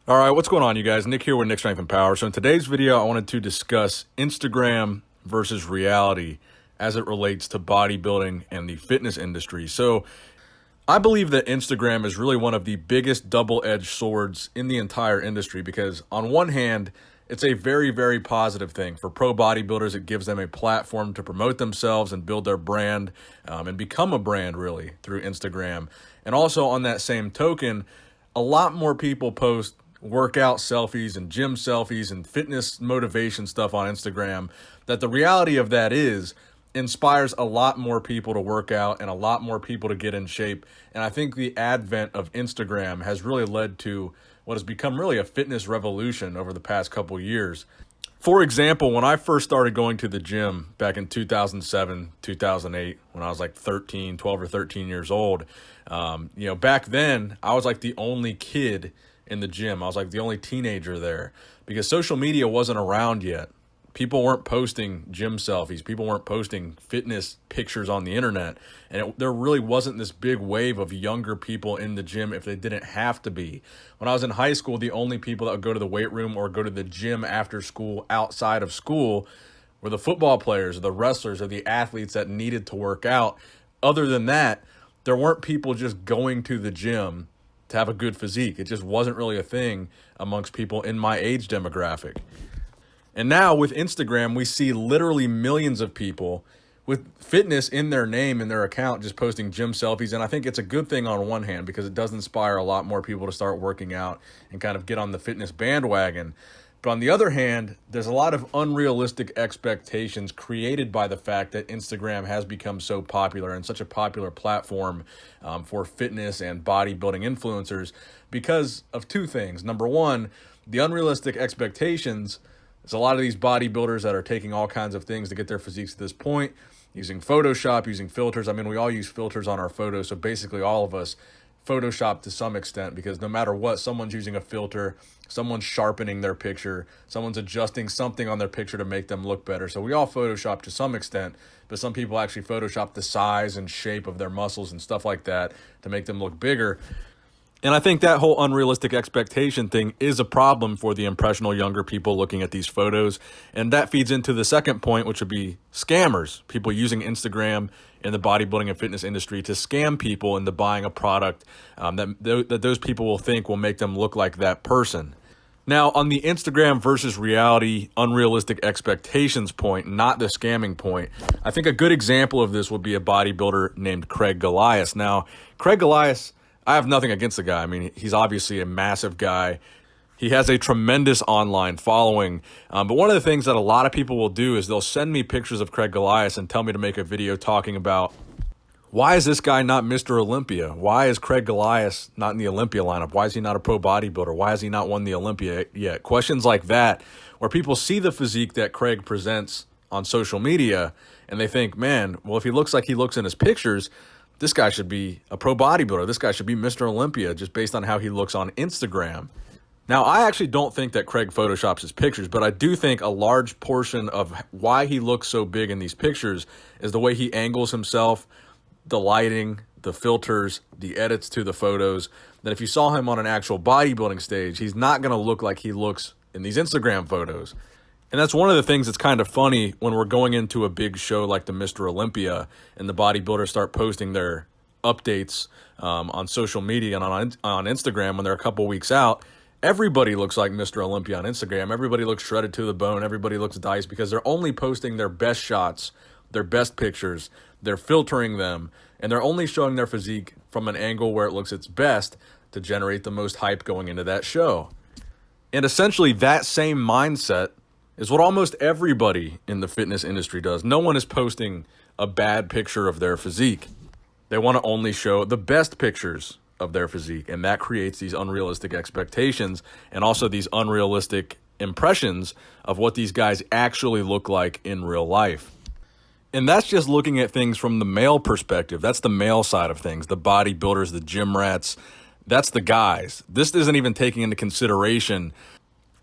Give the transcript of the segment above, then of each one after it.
All right, what's going on, you guys? Nick here with Nick Strength and Power. So in today's video, I wanted to discuss Instagram versus reality as it relates to bodybuilding and the fitness industry. So I believe that Instagram is really one of the biggest double-edged swords in the entire industry because on one hand, it's a very, very positive thing. For pro bodybuilders, it gives them a platform to promote themselves and build their brand and become a brand, really, through Instagram. And also on that same token, a lot more people post workout selfies and gym selfies and fitness motivation stuff on Instagram, that the reality of that is inspires a lot more people to work out and a lot more people to get in shape. And I think the advent of Instagram has really led to what has become really a fitness revolution over the past couple years. For example, when I first started going to the gym back in 2007, 2008, when I was like 12 or 13 years old, back then I was like the only kid in the gym. I was like the only teenager there because social media wasn't around yet. People weren't posting gym selfies. People weren't posting fitness pictures on the internet. And there really wasn't this big wave of younger people in the gym if they didn't have to be. When I was in high school, the only people that would go to the weight room or go to the gym after school outside of school were the football players or the wrestlers or the athletes that needed to work out. Other than that, there weren't people just going to the gym to have a good physique. It just wasn't really a thing amongst people in my age demographic. And now with Instagram, we see literally millions of people with fitness in their name, in their account, just posting gym selfies. And I think it's a good thing on one hand because it does inspire a lot more people to start working out and kind of get on the fitness bandwagon. But on the other hand, there's a lot of unrealistic expectations created by the fact that Instagram has become so popular and such a popular platform for fitness and bodybuilding influencers because of two things. Number one, the unrealistic expectations. There's a lot of these bodybuilders that are taking all kinds of things to get their physiques at this point, using Photoshop, using filters. I mean, we all use filters on our photos, so basically all of us Photoshop to some extent because no matter what, someone's using a filter, someone's sharpening their picture, someone's adjusting something on their picture to make them look better. So we all Photoshop to some extent, but some people actually Photoshop the size and shape of their muscles and stuff like that to make them look bigger. And I think that whole unrealistic expectation thing is a problem for the impressionable younger people looking at these photos. And that feeds into the second point, which would be scammers, people using Instagram in the bodybuilding and fitness industry to scam people into buying a product that those people will think will make them look like that person. Now, on the Instagram versus reality, unrealistic expectations point, not the scamming point, I think a good example of this would be a bodybuilder named Craig Elias. Now, Craig Elias, I have nothing against the guy. I mean, he's obviously a massive guy. He has a tremendous online following. But one of the things that a lot of people will do is they'll send me pictures of Craig Elias and tell me to make a video talking about why is this guy not Mr. Olympia? Why is Craig Elias not in the Olympia lineup? Why is he not a pro bodybuilder? Why has he not won the Olympia yet? Questions like that, where people see the physique that Craig presents on social media and they think, man, well, if he looks like he looks in his pictures, this guy should be a pro bodybuilder. This guy should be Mr. Olympia just based on how he looks on Instagram. Now, I actually don't think that Craig Photoshops his pictures, but I do think a large portion of why he looks so big in these pictures is the way he angles himself, the lighting, the filters, the edits to the photos, that if you saw him on an actual bodybuilding stage, he's not going to look like he looks in these Instagram photos. And that's one of the things that's kind of funny when we're going into a big show like the Mr. Olympia and the bodybuilders start posting their updates on social media and on Instagram when they're a couple weeks out. Everybody looks like Mr. Olympia on Instagram. Everybody looks shredded to the bone. Everybody looks diced because they're only posting their best shots, their best pictures. They're filtering them, and they're only showing their physique from an angle where it looks its best to generate the most hype going into that show. And essentially that same mindset is what almost everybody in the fitness industry does. No one is posting a bad picture of their physique. They want to only show the best pictures of their physique, and that creates these unrealistic expectations and also these unrealistic impressions of what these guys actually look like in real life. And that's just looking at things from the male perspective. That's the male side of things, the bodybuilders, the gym rats. That's the guys. This isn't even taking into consideration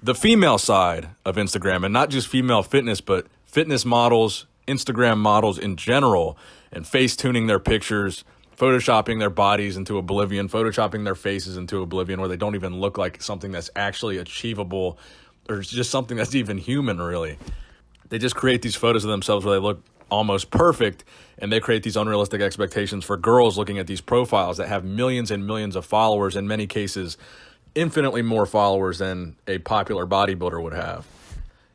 the female side of Instagram, and not just female fitness, but fitness models, Instagram models in general, and face tuning their pictures, photoshopping their bodies into oblivion, photoshopping their faces into oblivion, where they don't even look like something that's actually achievable or just something that's even human, really. They just create these photos of themselves where they look almost perfect, and they create these unrealistic expectations for girls looking at these profiles that have millions and millions of followers, in many cases infinitely more followers than a popular bodybuilder would have,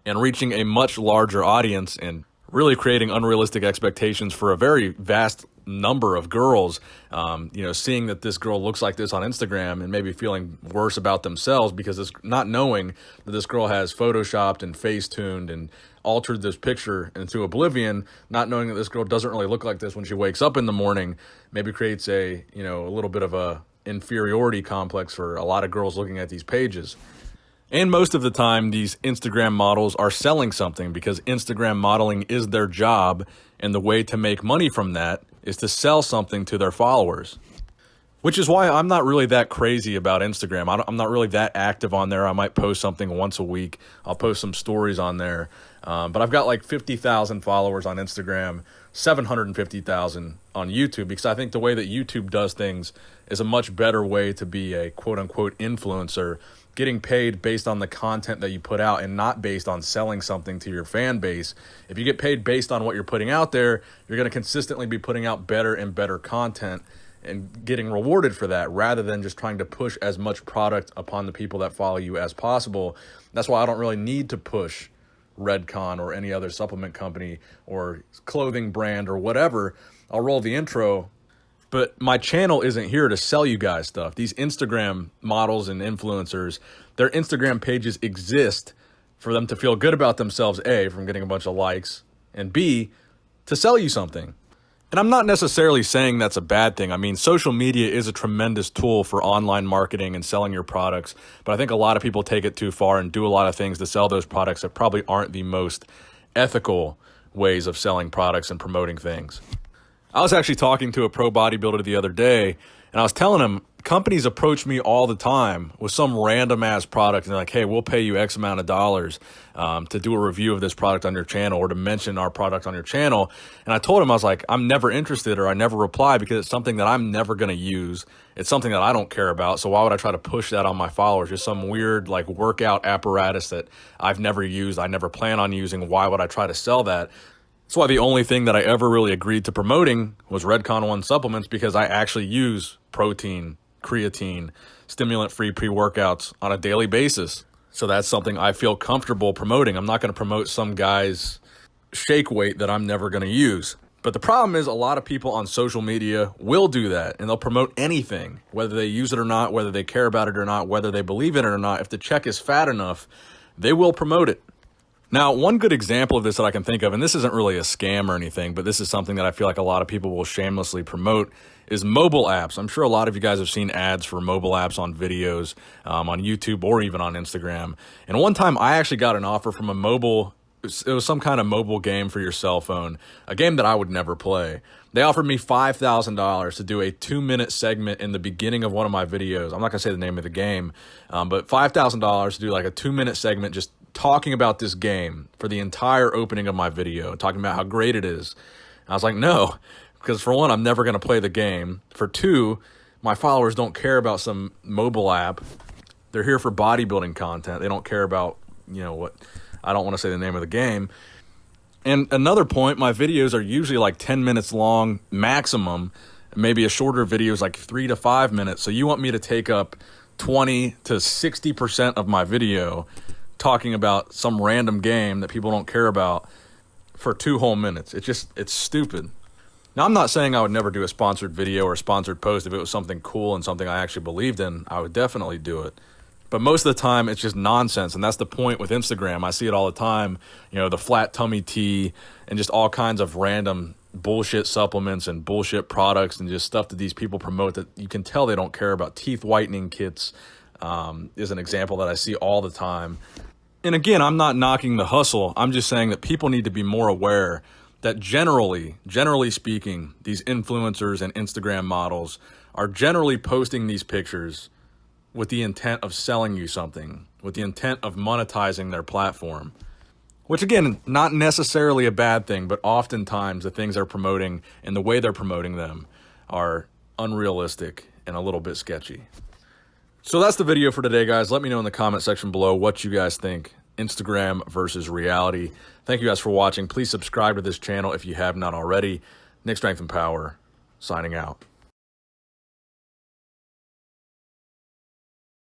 and reaching a much larger audience and really creating unrealistic expectations for a very vast number of girls. Seeing that this girl looks like this on Instagram and maybe feeling worse about themselves because it's not knowing that this girl has photoshopped and face tuned and altered this picture into oblivion, not knowing that this girl doesn't really look like this when she wakes up in the morning, maybe creates a little bit of a inferiority complex for a lot of girls looking at these pages. And most of the time, these Instagram models are selling something because Instagram modeling is their job, and the way to make money from that is to sell something to their followers. Which is why I'm not really that crazy about Instagram. I'm not really that active on there. I might post something once a week. I'll post some stories on there. But I've got like 50,000 followers on Instagram, 750,000 on YouTube, because I think the way that YouTube does things is a much better way to be a quote-unquote influencer, getting paid based on the content that you put out and not based on selling something to your fan base. If you get paid based on what you're putting out there, you're going to consistently be putting out better and better content and getting rewarded for that, rather than just trying to push as much product upon the people that follow you as possible. That's why I don't really need to push Redcon or any other supplement company or clothing brand or whatever. I'll roll the intro, but my channel isn't here to sell you guys stuff. These Instagram models and influencers, their Instagram pages exist for them to feel good about themselves, A, from getting a bunch of likes, and B, to sell you something. And I'm not necessarily saying that's a bad thing. I mean, social media is a tremendous tool for online marketing and selling your products, but I think a lot of people take it too far and do a lot of things to sell those products that probably aren't the most ethical ways of selling products and promoting things. I was actually talking to a pro bodybuilder the other day, and I was telling him, companies approach me all the time with some random ass product, and they're like, hey, we'll pay you X amount of dollars to do a review of this product on your channel or to mention our product on your channel. And I told him, I was like, I'm never interested, or I never reply, because it's something that I'm never going to use. It's something that I don't care about. So why would I try to push that on my followers? Just some weird like workout apparatus that I've never used, I never plan on using. Why would I try to sell that? That's why the only thing that I ever really agreed to promoting was Redcon 1 supplements, because I actually use protein, creatine, stimulant-free pre-workouts on a daily basis. So that's something I feel comfortable promoting. I'm not going to promote some guy's shake weight that I'm never going to use. But the problem is a lot of people on social media will do that, and they'll promote anything, whether they use it or not, whether they care about it or not, whether they believe in it or not. If the check is fat enough, they will promote it. Now, one good example of this that I can think of, and this isn't really a scam or anything, but this is something that I feel like a lot of people will shamelessly promote, is mobile apps. I'm sure a lot of you guys have seen ads for mobile apps on videos, on YouTube, or even on Instagram. And one time I actually got an offer from it was some kind of mobile game for your cell phone, a game that I would never play. They offered me $5,000 to do a 2-minute segment in the beginning of one of my videos. I'm not gonna say the name of the game, but $5,000 to do like a 2-minute segment just talking about this game for the entire opening of my video, talking about how great it is. And I was like, no, because for one, I'm never going to play the game. For two, my followers don't care about some mobile app. They're here for bodybuilding content. They don't care about, what, I don't want to say the name of the game. And another point, my videos are usually like 10 minutes long maximum. Maybe a shorter video is like 3 to 5 minutes. So you want me to take up 20 to 60% of my video talking about some random game that people don't care about for 2 whole minutes. It's stupid. Now, I'm not saying I would never do a sponsored video or a sponsored post. If it was something cool and something I actually believed in, I would definitely do it. But most of the time, it's just nonsense, and that's the point with Instagram. I see it all the time, the flat tummy tea and just all kinds of random bullshit supplements and bullshit products and just stuff that these people promote that you can tell they don't care about. Teeth whitening kits is an example that I see all the time. And again, I'm not knocking the hustle. I'm just saying that people need to be more aware that generally speaking, these influencers and Instagram models are generally posting these pictures with the intent of selling you something, with the intent of monetizing their platform. Which again, not necessarily a bad thing, but oftentimes the things they're promoting and the way they're promoting them are unrealistic and a little bit sketchy. So that's the video for today, guys. Let me know in the comment section below what you guys think, Instagram versus reality. Thank you guys for watching. Please subscribe to this channel if you have not already. Nick Strength and Power, signing out.